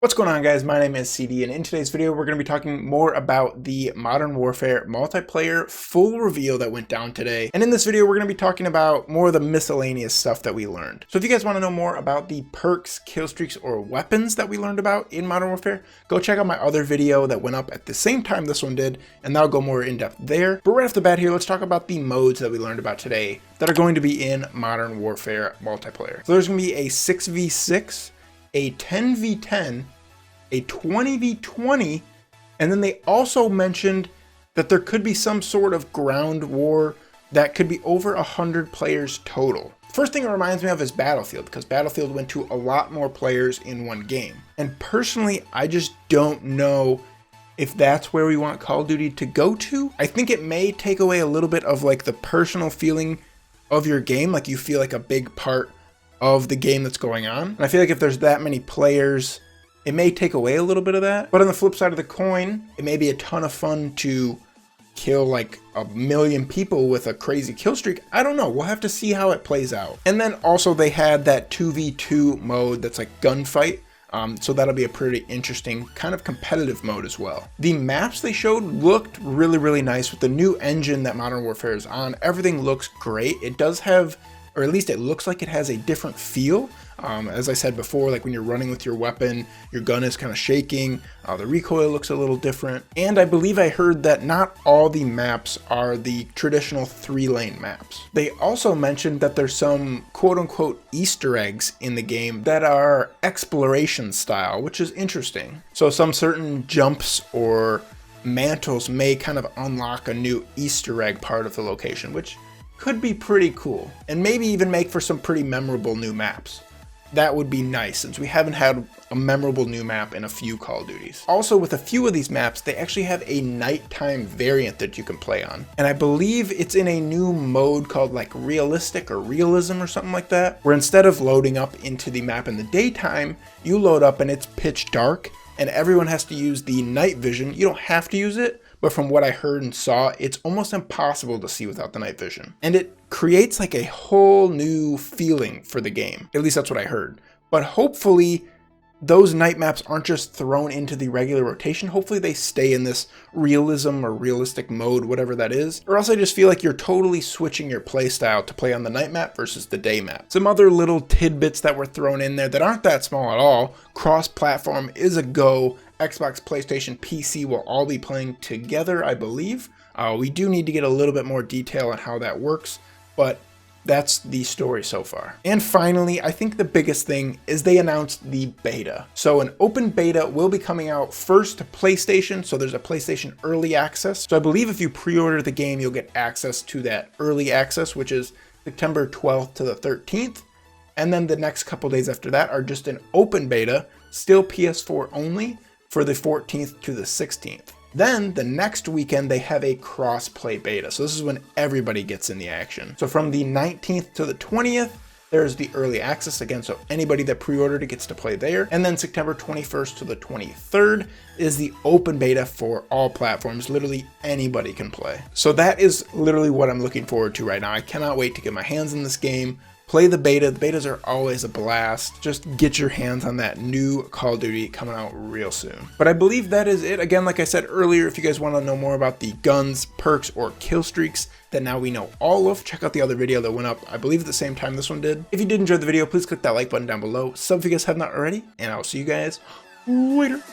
What's going on, guys? My name is CD, and in today's video we're going to be talking more about the Modern Warfare multiplayer full reveal that went down today. And in this video we're going to be talking about more of the miscellaneous stuff that we learned. So if you guys want to know more about the perks, kill streaks, or weapons that we learned about in Modern Warfare, go check out my other video that went up at the same time this one did, and that'll go more in depth there. But right off the bat here, let's talk about the modes that we learned about today that are going to be in Modern Warfare multiplayer. So there's going to be a 6v6, a 10v10, a 20v20, and then they also mentioned that there could be some sort of ground war that could be over 100 players total. First thing it reminds me of is Battlefield, because Battlefield went to a lot more players in one game. And personally, I just don't know if that's where we want Call of Duty to go to. I think it may take away a little bit of like the personal feeling of your game, like you feel like a big part of the game that's going on. And I feel like if there's that many players, it may take away a little bit of that. But on the flip side of the coin, it may be a ton of fun to kill like 1 million people with a crazy kill streak. I don't know. We'll have to see how it plays out. And then also they had that 2v2 mode that's like gunfight. So that'll be a pretty interesting kind of competitive mode as well. The maps they showed looked really nice with the new engine that Modern Warfare is on. Everything looks great. It does have, or at least it looks like it has a different feel. As I said before, like when you're running with your weapon, your gun is kind of shaking, the recoil looks a little different. And I believe I heard that not all the maps are the traditional 3-lane maps. They also mentioned that there's some quote-unquote Easter eggs in the game that are exploration style, which is interesting. So some certain jumps or mantles may kind of unlock a new Easter egg part of the location, which could be pretty cool, and maybe even make for some pretty memorable new maps. That would be nice, since we haven't had a memorable new map in a few Call of Duties. Also, with a few of these maps, they actually have a nighttime variant that you can play on. And I believe it's in a new mode called like realistic or realism or something like that, where instead of loading up into the map in the daytime, you load up and it's pitch dark, and everyone has to use the night vision. You don't have to use it, but from what I heard and saw, it's almost impossible to see without the night vision. And it creates like a whole new feeling for the game. At least that's what I heard. But hopefully those night maps aren't just thrown into the regular rotation. Hopefully they stay in this realism or realistic mode, whatever that is. Or else I just feel like you're totally switching your playstyle to play on the night map versus the day map. Some other little tidbits that were thrown in there that aren't that small at all. Cross-platform is a go. Xbox, PlayStation, PC will all be playing together, I believe. We do need to get a little bit more detail on how that works, but that's the story so far. And finally, I think the biggest thing is they announced the beta. So an open beta will be coming out first to PlayStation, so there's a PlayStation early access. So I believe if you pre-order the game, you'll get access to that early access, which is September 12th to the 13th. And then the next couple days after that are just an open beta, still PS4 only, for the 14th to the 16th. Then the next weekend they have a cross-play beta. So this is when everybody gets in the action. So from the 19th to the 20th, there's the early access again, so anybody that pre-ordered it gets to play there. And then September 21st to the 23rd is the open beta for all platforms. Literally anybody can play. So that is literally what I'm looking forward to right now. I cannot wait to get my hands in this game. Play the beta. The betas are always a blast. Just get your hands on that new Call of Duty coming out real soon. But I believe that is it. Again, like I said earlier, if you guys want to know more about the guns, perks, or kill streaks that now we know all of, check out the other video that went up, I believe at the same time this one did. If you did enjoy the video, please click that like button down below. Sub if you guys have not already, and I'll see you guys later.